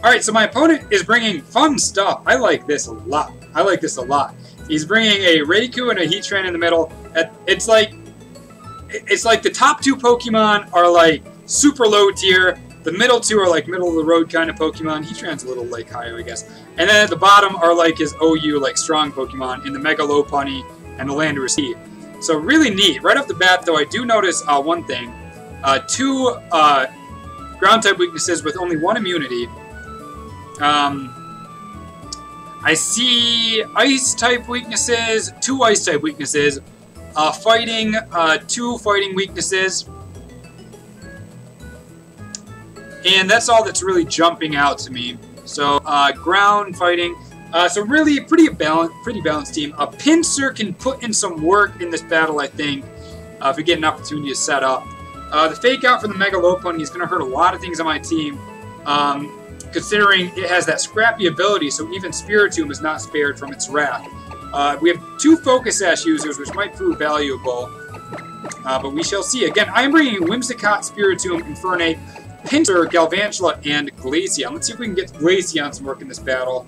Alright, so my opponent is bringing fun stuff. I like this a lot. I like this a lot. He's bringing a Raikou and a Heatran in the middle. It's like the top two Pokemon are like super low tier. The middle two are like middle of the road kind of Pokemon. Heatran's a little like higher, I guess. And then at the bottom are like his OU, like strong Pokemon in the Mega Lopunny and the Landorus E. So really neat. Right off the bat, though, I do notice one thing. Two ground-type weaknesses with only one immunity. I see Ice-type weaknesses, two Ice-type weaknesses. Fighting, two Fighting weaknesses. And that's all that's really jumping out to me. So, ground, Fighting. So really, pretty balanced team. Pincer can put in some work in this battle, I think, if we get an opportunity to set up. The fake out for the Mega Lopunny is going to hurt a lot of things on my team, considering it has that scrappy ability, so even Spiritomb is not spared from its wrath. We have two Focus Sash users, which might prove valuable, but we shall see. Again, I am bringing Whimsicott, Spiritomb, Infernape, Pincer, Galvantula, and Glaceon. Let's see if we can get Glaceon some work in this battle.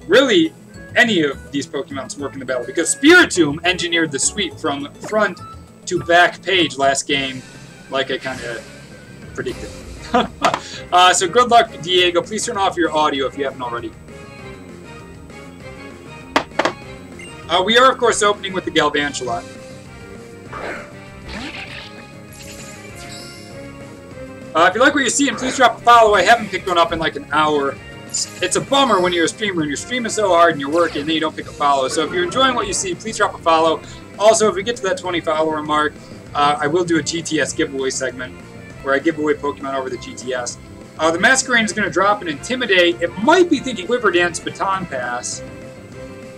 Really, any of these Pokemon some work in the battle, because Spiritomb engineered the sweep from front to back page last game, like I kind of predicted. So good luck, Diego. Please turn off your audio if you haven't already. We are, of course, opening with the Galvantula. If you like what you're seeing, please drop a follow. I haven't picked one up in like an hour. It's a bummer when you're a streamer and you're streaming so hard and you're working and then you don't pick a follow. So if you're enjoying what you see, please drop a follow. Also, if we get to that 20 follower mark, I will do a GTS giveaway segment where I give away Pokemon over the GTS. The Masquerain is going to drop an Intimidate. It might be thinking Quiver Dance, Baton Pass.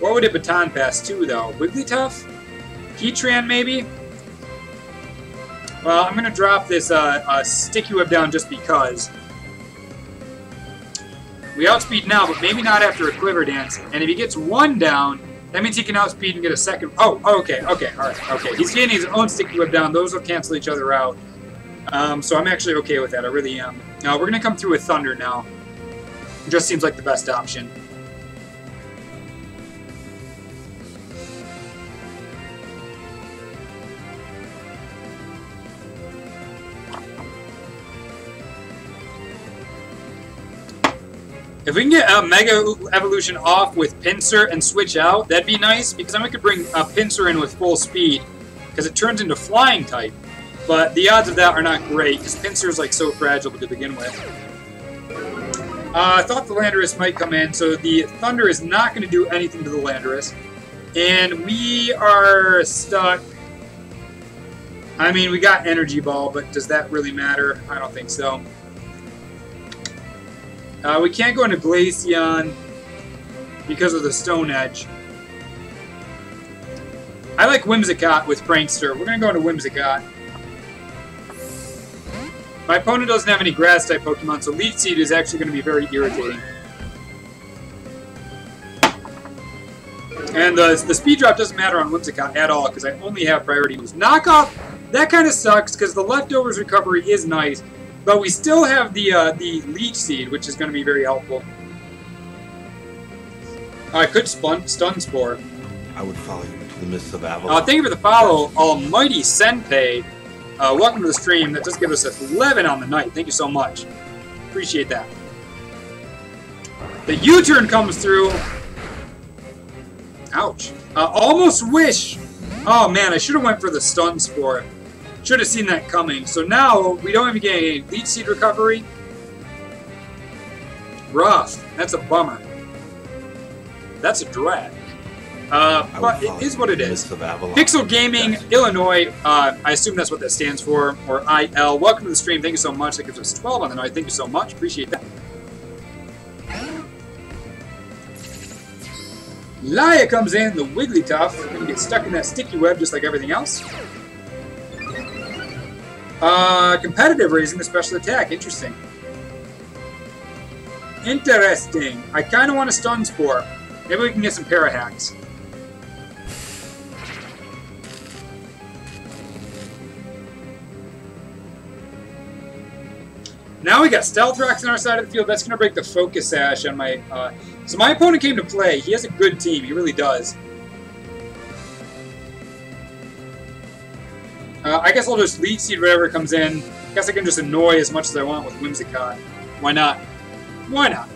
What would it Baton Pass to, though? Wigglytuff? Heatran, maybe? Well, I'm going to drop this Sticky Web down just because. We outspeed now, but maybe not after a Quiver Dance. And if he gets one down, that means he can outspeed and get a second. Oh, okay, alright, okay. He's getting his own Sticky Web down. Those will cancel each other out. So I'm actually okay with that. I really am. We're going to come through with Thunder now. It just seems like the best option. If we can get a Mega Evolution off with Pincer and switch out, that'd be nice, because then we could bring Pincer in with full speed, because it turns into Flying type. But the odds of that are not great, because Pincer is like so fragile to begin with. I thought the Landorus might come in, so the Thunder is not going to do anything to the Landorus. And we are stuck. I mean, we got Energy Ball, but does that really matter? I don't think so. We can't go into Glaceon because of the Stone Edge. I like Whimsicott with Prankster. We're going to go into Whimsicott. My opponent doesn't have any Grass-type Pokemon, so Leech Seed is actually going to be very irritating. And the speed drop doesn't matter on Whimsicott at all, because I only have priority moves. Knockoff, that kind of sucks, because the Leftovers recovery is nice. But we still have the Leech Seed, which is going to be very helpful. I could Stun Spore. I would follow you to the mists of Avalon. Thank you for the follow, Almighty Senpei. Welcome to the stream. That does give us 11 on the night. Thank you so much. Appreciate that. The U-turn comes through. Ouch. Almost wish. Oh man, I should have went for the Stun Spore. Should have seen that coming. So now we don't even get a Leech Seed recovery. Rough. That's a bummer. That's a drag. But it is what it is. Pixel Gaming, Illinois. I assume that's what that stands for. Or IL. Welcome to the stream. Thank you so much. That gives us 12 on the night. Thank you so much. Appreciate that. Laia comes in. The Wigglytuff. Going to get stuck in that sticky web just like everything else. Competitive raising the special attack. Interesting. Interesting. I kind of want a Stun Spore. Maybe we can get some Parahacks. Now we got Stealth Rocks on our side of the field. That's going to break the Focus Sash on my... so my opponent came to play. He has a good team. He really does. I guess I'll just Leech Seed whatever comes in. I guess I can just annoy as much as I want with Whimsicott. Why not? Why not?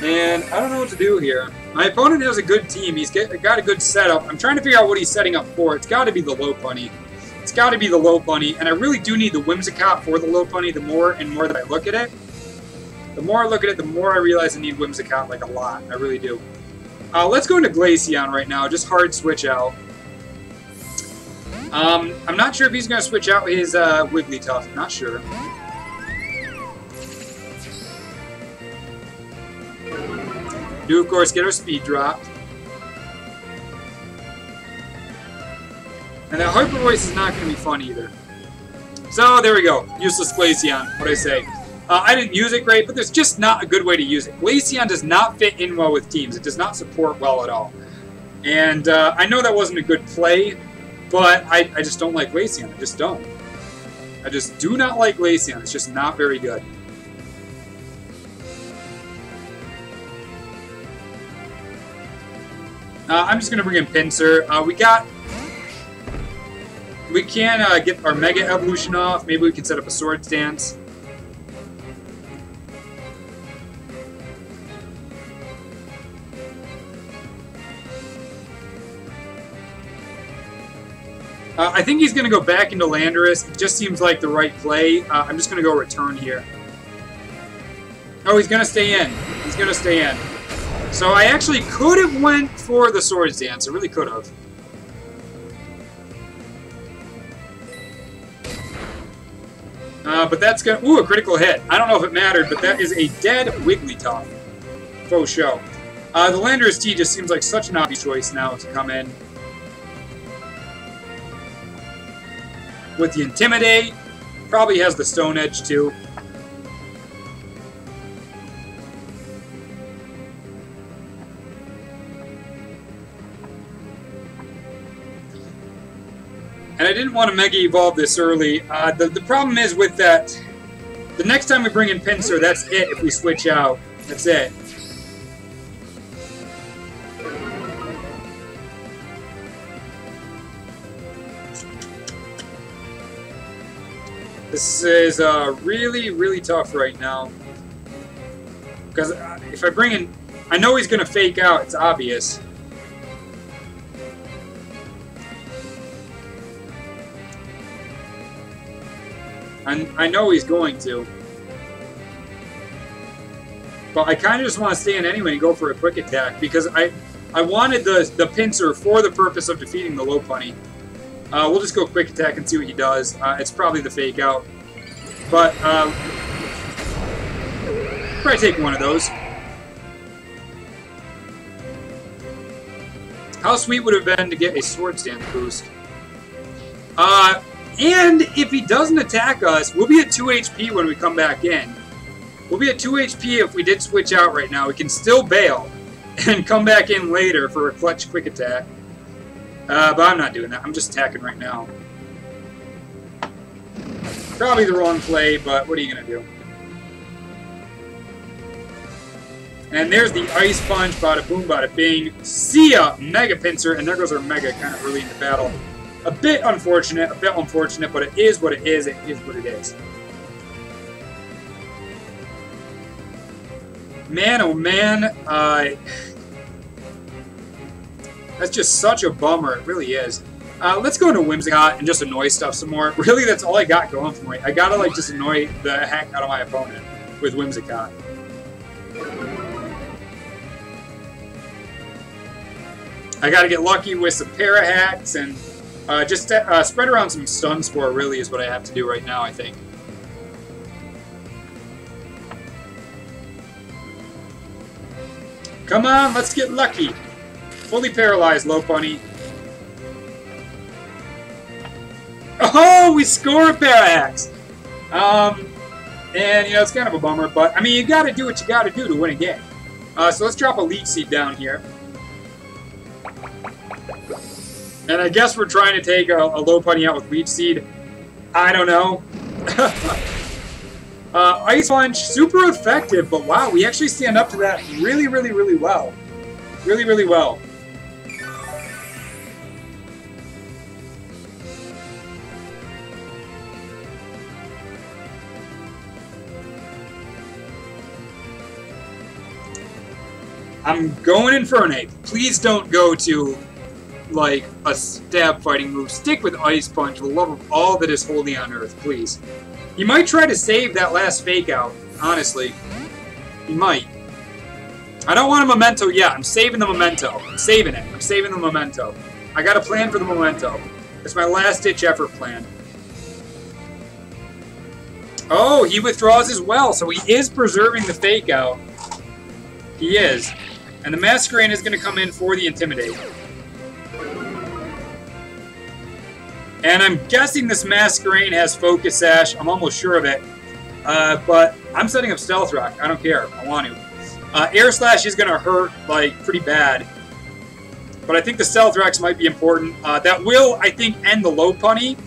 And I don't know what to do here. My opponent has a good team. He's got a good setup. I'm trying to figure out what he's setting up for. It's got to be the Lopunny. It's got to be the Lopunny. And I really do need the Whimsicott for the Lopunny the more and more that I look at it. The more I look at it, the more I realize I need Whimsicott, like, a lot. I really do. Let's go into Glaceon right now. Just hard switch out. I'm not sure if he's going to switch out his Wigglytuff. Not sure. Do, of course, get our speed dropped. And that Hyper Voice is not going to be fun either. So, there we go. Useless Glaceon. What'd I say? I didn't use it great, but there's just not a good way to use it. Glaceon does not fit in well with teams. It does not support well at all. And I know that wasn't a good play, but I just don't like Glaceon. I just don't. I just do not like Glaceon. It's just not very good. I'm just going to bring in Pincer. We can get our Mega Evolution off. Maybe we can set up a Swords Dance. I think he's going to go back into Landorus. It just seems like the right play. I'm just going to go Return here. Oh, he's going to stay in. He's going to stay in. So I actually could have went for the Swords Dance. I really could have. But that's going to... Ooh, a critical hit. I don't know if it mattered, but that is a dead Wigglytuff. Faux show. The Landorus T just seems like such an obvious choice now to come in. With the Intimidate. Probably has the Stone Edge, too. And I didn't want to Mega Evolve this early. The problem is with that, the next time we bring in Pincer, that's it if we switch out. That's it. This is really, really tough right now. Because if I bring in... I know he's going to fake out, it's obvious. I know he's going to. But I kind of just want to stay in anyway and go for a quick attack because I wanted the Pincer for the purpose of defeating the Lopunny. We'll just go quick attack and see what he does. It's probably the fake out. But probably take one of those. How sweet would it have been to get a Swords Dance boost? And if he doesn't attack us, we'll be at 2 HP when we come back in. We'll be at 2 HP if we did switch out right now. We can still bail and come back in later for a clutch quick attack. But I'm not doing that. I'm just attacking right now. Probably the wrong play, but what are you going to do? And there's the Ice Punch. Bada boom, bada bing. See ya, Mega Pincer. And there goes our Mega kind of early in the battle. A bit unfortunate, but it is what it is. It is what it is. Man, oh man, that's just such a bummer. It really is. Let's go into Whimsicott and just annoy stuff some more. Really, that's all I got going for me. I gotta like just annoy the heck out of my opponent with Whimsicott. I gotta get lucky with some Parahacks and just spread around some Stun Spore, really, is what I have to do right now, I think. Come on, let's get lucky. Fully paralyzed, Lopunny. Oh, we score a Parahax. And, you know, it's kind of a bummer, but, I mean, you gotta do what you gotta do to win a game. So let's drop a Leech Seed down here. And I guess we're trying to take a Lopunny out with Leech Seed. I don't know. Ice Punch, super effective, but wow, we actually stand up to that really, really, really well. Really, really well. I'm going Infernape. Please don't go to, like, a stab fighting move. Stick with Ice Punch for the love of all that is holy on earth, please. He might try to save that last fake out, honestly. He might. I don't want a Memento yet. I'm saving the Memento. I'm saving it. I'm saving the Memento. I got a plan for the Memento. It's my last-ditch effort plan. Oh, he withdraws as well, so he is preserving the fake out. He is. And the Masquerain is going to come in for the Intimidate. And I'm guessing this Masquerain has Focus Sash. I'm almost sure of it. But I'm setting up Stealth Rock. I don't care. I want to. Air Slash is going to hurt, like, pretty bad. But I think the Stealth Rocks might be important. That will, I think, end the Lopunny.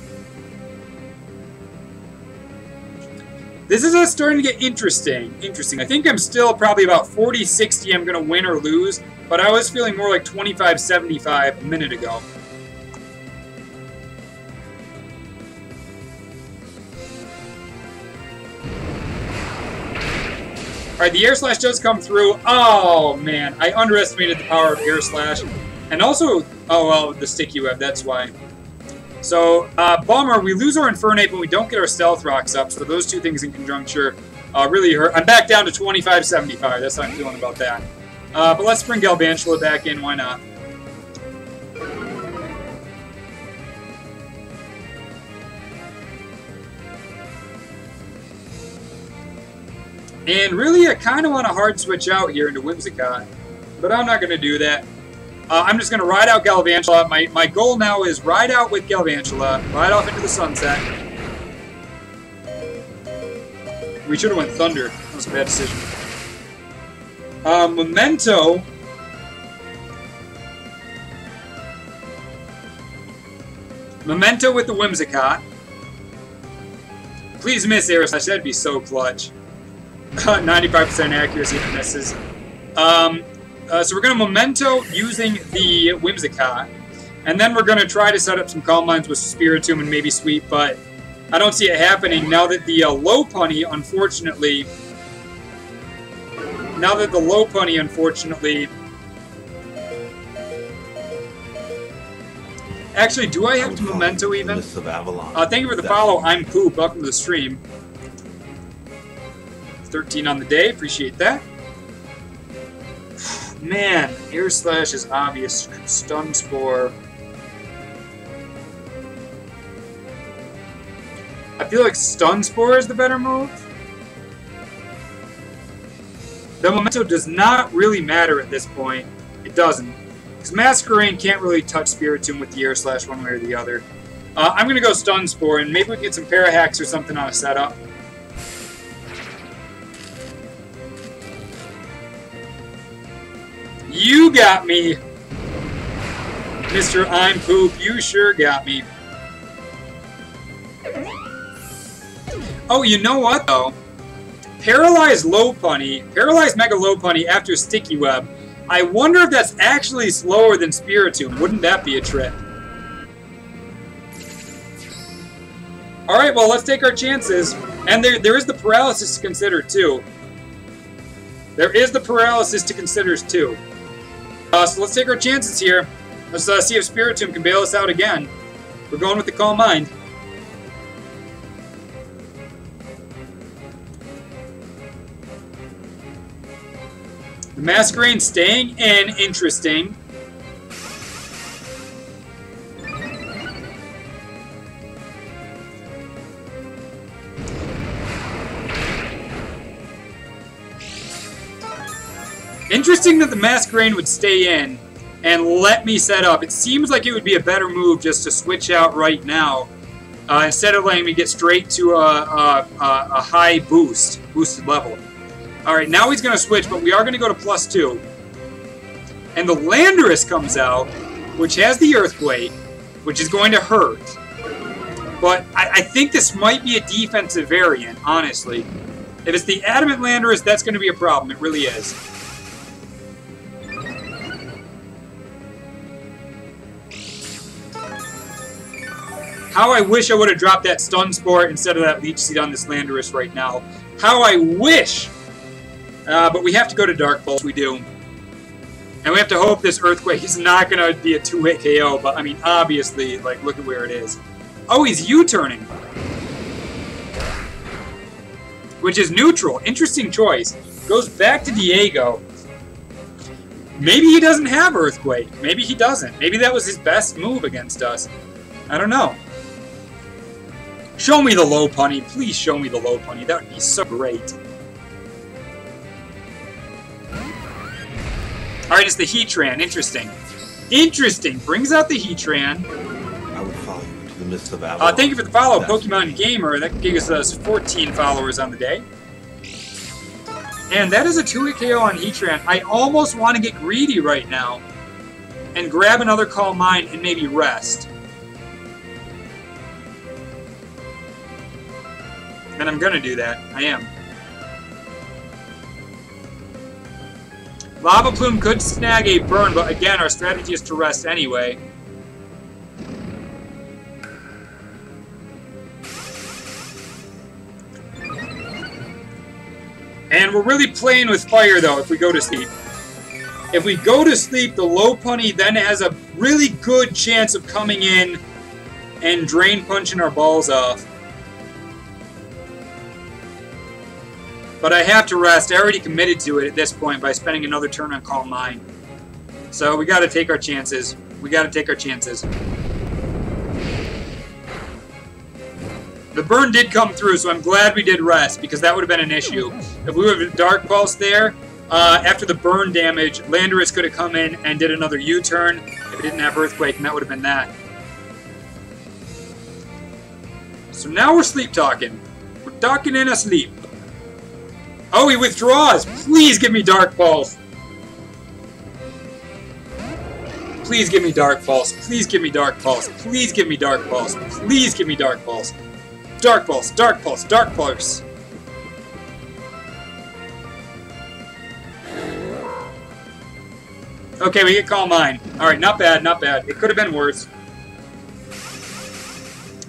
This is starting to get interesting. I think I'm still probably about 40-60 I'm going to win or lose, but I was feeling more like 25-75 a minute ago. Alright, the Air Slash does come through. Oh, man. I underestimated the power of Air Slash. And also, oh, well, the Sticky Web, that's why. So, bummer, we lose our Infernape and we don't get our Stealth Rocks up, so those two things in conjuncture really hurt. I'm back down to 25-75, that's how I'm feeling about that. But let's bring Galvantula back in, why not? And really, I kind of want to hard switch out here into Whimsicott, but I'm not going to do that. I'm just going to ride out Galvantula. My goal now is ride out with Galvantula, ride off into the sunset. We should have went Thunder. That was a bad decision. Memento. Memento with the Whimsicott. Please miss Air Slash. That'd be so clutch. 95% accuracy if it misses. So we're going to Memento using the Whimsicott. And then we're going to try to set up some Calm Minds with Spiritomb and maybe Sweep, but I don't see it happening now that the Lopunny, unfortunately... Actually, do I have to Memento even? Thank you for the follow. I'm Poop. Welcome to the stream. 13 on the day. Appreciate that. Man, Air Slash is obvious. Stun Spore. I feel like Stun Spore is the better move. The Memento does not really matter at this point. It doesn't. Because Masquerain can't really touch Spiritomb with the Air Slash one way or the other. I'm going to go Stun Spore, and maybe we can get some Parahacks or something on a setup. You got me, Mr. I'm Poop. You sure got me. Oh, you know what, though? Paralyzed Lopunny, Paralyzed Mega Lopunny after Sticky Web. I wonder if that's actually slower than Spiritomb. Wouldn't that be a trip? Alright, well, let's take our chances. And there is the Paralysis to consider, too. There is the Paralysis to consider, too. So let's take our chances here. Let's see if Spiritomb can bail us out again. We're going with the Calm Mind. The Masquerain staying in. Interesting. Interesting that the Masquerain would stay in and let me set up. It seems like it would be a better move just to switch out right now. instead of letting me get straight to a high boosted level. All right, now he's going to switch, but we are going to go to +2. And the Landorus comes out, which has the Earthquake, which is going to hurt. But I think this might be a defensive variant, honestly. If it's the Adamant Landorus, that's going to be a problem. It really is. How I wish I would have dropped that Stun Spore instead of that Leech Seed on this Landorus right now. How I wish! But we have to go to Dark Pulse, we do. And we have to hope this Earthquake is not going to be a 2-hit KO, but I mean, obviously, like, look at where it is. Oh, he's U-turning. Which is neutral. Interesting choice. Goes back to Diego. Maybe he doesn't have Earthquake. Maybe he doesn't. Maybe that was his best move against us. I don't know. Show me the low punny. Please show me the low punny. That would be so great. Alright, it's the Heatran. Interesting. Interesting. Brings out the Heatran. I would follow you to the midst of Avalon. Thank you for the follow, Pokemon Gamer. That gives us 14 followers on the day. And that is a 2-hit KO on Heatran. I almost want to get greedy right now and grab another Calm Mind and maybe rest. And I'm going to do that. I am. Lava Plume could snag a burn, but again, our strategy is to rest anyway. And we're really playing with fire, though, if we go to sleep. If we go to sleep, the Lopunny then has a really good chance of coming in and Drain Punching our balls off. But I have to rest. I already committed to it at this point by spending another turn on Calm Mind. So we got to take our chances. We got to take our chances. The burn did come through, so I'm glad we did rest, because that would have been an issue. If we would have Dark Pulse there, after the burn damage, Landorus could have come in and did another U-turn if it didn't have Earthquake, and that would have been that. So now we're sleep talking. We're talking in a sleep. Oh, he withdraws! Please give me Dark Pulse! Please give me Dark Pulse. Please give me Dark Pulse. Please give me Dark Pulse. Please give me Dark Pulse. Dark Pulse, Dark Pulse, Dark Pulse. Okay, we get Calm Mind. Alright, not bad, not bad. It could have been worse.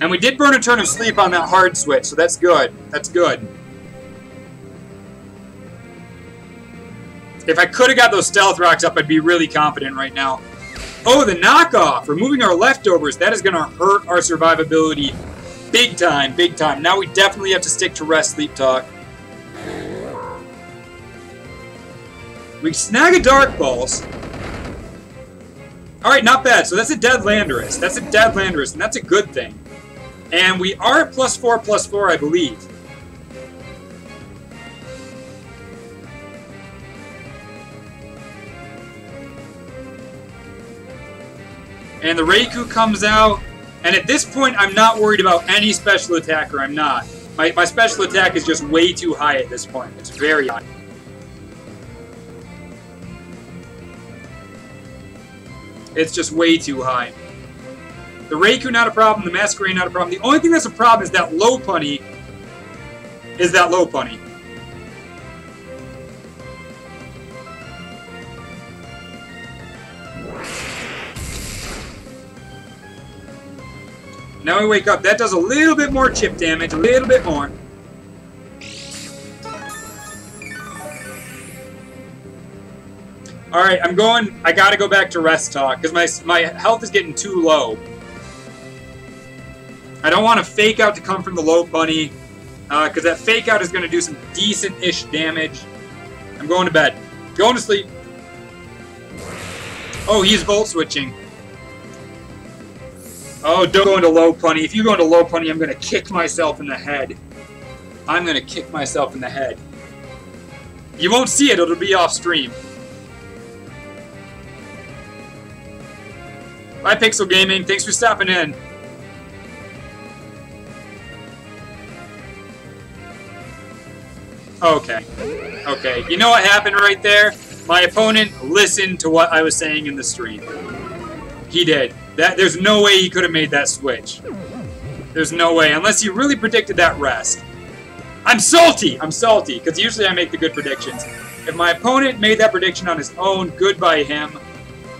And we did burn a turn of sleep on that hard switch, so that's good. That's good. If I could have got those Stealth Rocks up, I'd be really confident right now. Oh, the knockoff! Removing our leftovers. That is going to hurt our survivability big time, big time. Now we definitely have to stick to rest sleep talk. We snag a Dark Pulse. Alright, not bad. So that's a dead Landorus. That's a dead Landorus, and that's a good thing. And we are at +4/+4, I believe. And the Raikou comes out, and at this point, I'm not worried about any special attacker. I'm not. My special attack is just way too high at this point. It's very high. It's just way too high. The Raikou, not a problem. The Masquerain, not a problem. The only thing that's a problem is that Lopunny. Now we wake up. That does a little bit more chip damage, a little bit more. Alright, I gotta go back to rest talk, because my health is getting too low. I don't want to fake out to come from the Lopunny, because that fake out is going to do some decent-ish damage. I'm going to bed. Going to sleep. Oh, he's Volt switching. Oh, don't go into Lopunny. If you go into Lopunny, I'm going to kick myself in the head. I'm going to kick myself in the head. You won't see it. It'll be off stream. Bye, Pixel Gaming. Thanks for stopping in. Okay. Okay. You know what happened right there? My opponent listened to what I was saying in the stream. He did. There's no way he could have made that switch. There's no way, unless he really predicted that rest. I'm salty! I'm salty, because usually I make the good predictions. If my opponent made that prediction on his own, good by him.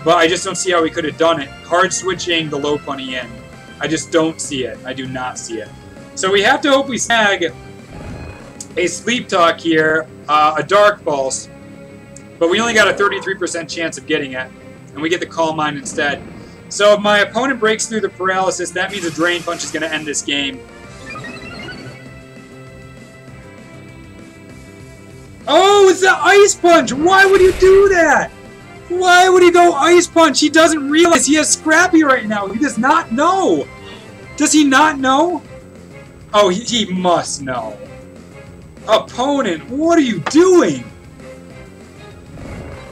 But I just don't see how he could have done it. Hard switching the low punny in. I just don't see it. I do not see it. So we have to hope we snag a Sleep Talk here, a Dark Pulse. But we only got a 33% chance of getting it. And we get the Calm Mind instead. So if my opponent breaks through the paralysis, that means a Drain Punch is going to end this game. Oh, it's the Ice Punch! Why would you do that? Why would he go Ice Punch? He doesn't realize he has Scrappy right now. He does not know. Does he not know? Oh, he must know. Opponent, what are you doing?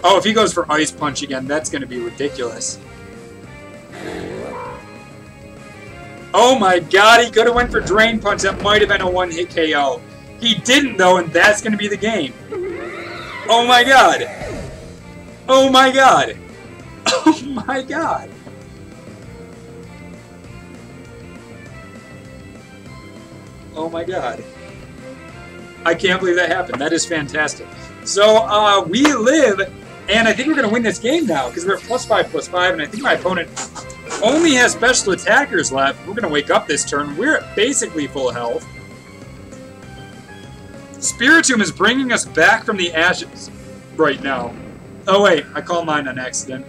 Oh, if he goes for Ice Punch again, that's going to be ridiculous. Oh my god, he could have went for Drain Punch. That might have been a one-hit KO. He didn't, though, and that's going to be the game. Oh my god. Oh my god. Oh my god. Oh my god. I can't believe that happened. That is fantastic. So, we live, and I think we're going to win this game now, because we're at +5/+5, and I think my opponent only has special attackers left. We're going to wake up this turn. We're at basically full health. Spiritomb is bringing us back from the ashes right now. Oh wait, I called mine on accident.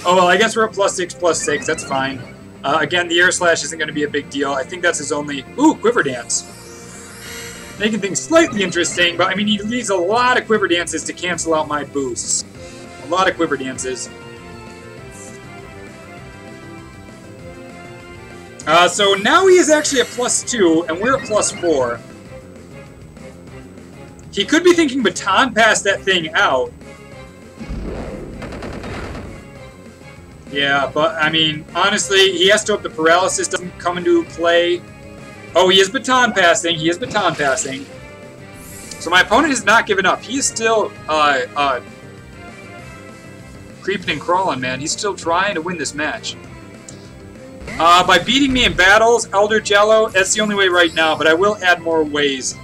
Oh well, I guess we're at +6/+6, that's fine. Again, the Air Slash isn't going to be a big deal. I think that's his only... Ooh, Quiver Dance. Making things slightly interesting, but I mean, he needs a lot of Quiver Dances to cancel out my boosts. A lot of Quiver Dances. So now he is actually at +2, and we're at +4. He could be thinking Baton Pass that thing out. Yeah, but, I mean, honestly, he has to hope the paralysis doesn't come into play. Oh, he is Baton Passing. He is Baton Passing. So my opponent has not given up. He is still, creeping and crawling, man. He's still trying to win this match. By beating me in battles, Elder Jello, that's the only way right now, but I will add more ways.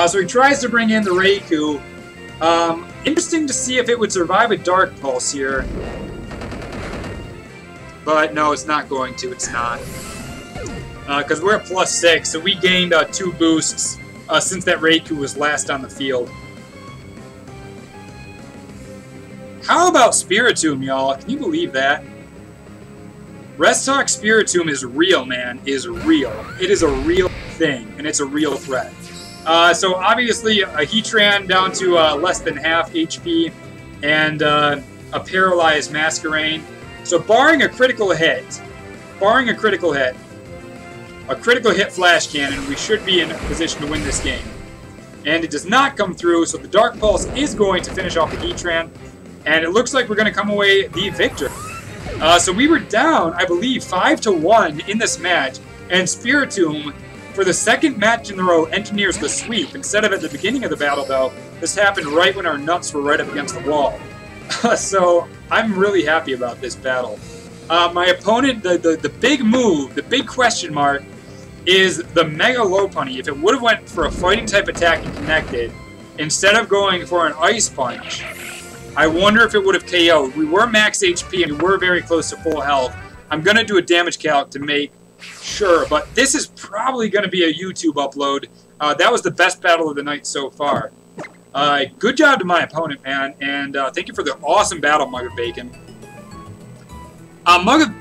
So he tries to bring in the Raikou. Interesting to see if it would survive a Dark Pulse here. But no, it's not going to. It's not. Because we're at +6, so we gained 2 boosts since that Raikou was last on the field. How about Spiritomb, y'all? Can you believe that? Rest Talk Spiritomb is real, man. Is real. It is a real thing, and it's a real threat. So obviously a Heatran down to less than half HP and a paralyzed Masquerain. So barring a critical hit, a critical hit Flash Cannon, we should be in a position to win this game. And it does not come through, so the Dark Pulse is going to finish off the Heatran, and it looks like we're going to come away the victor. So we were down, I believe, 5-1 in this match, and Spiritomb, for the second match in a row, engineers the sweep. Instead of at the beginning of the battle, though, this happened right when our nuts were right up against the wall. So I'm really happy about this battle. My opponent, the big move, the big question mark, is the Mega Lopunny. If it would have went for a fighting type attack and connected, instead of going for an Ice Punch, I wonder if it would have KO'd. We were max HP and we were very close to full health. I'm going to do a damage calc to make sure, but this is probably going to be a YouTube upload. That was the best battle of the night so far. Good job to my opponent, man, and thank you for the awesome battle, Mug of Bacon. Mug of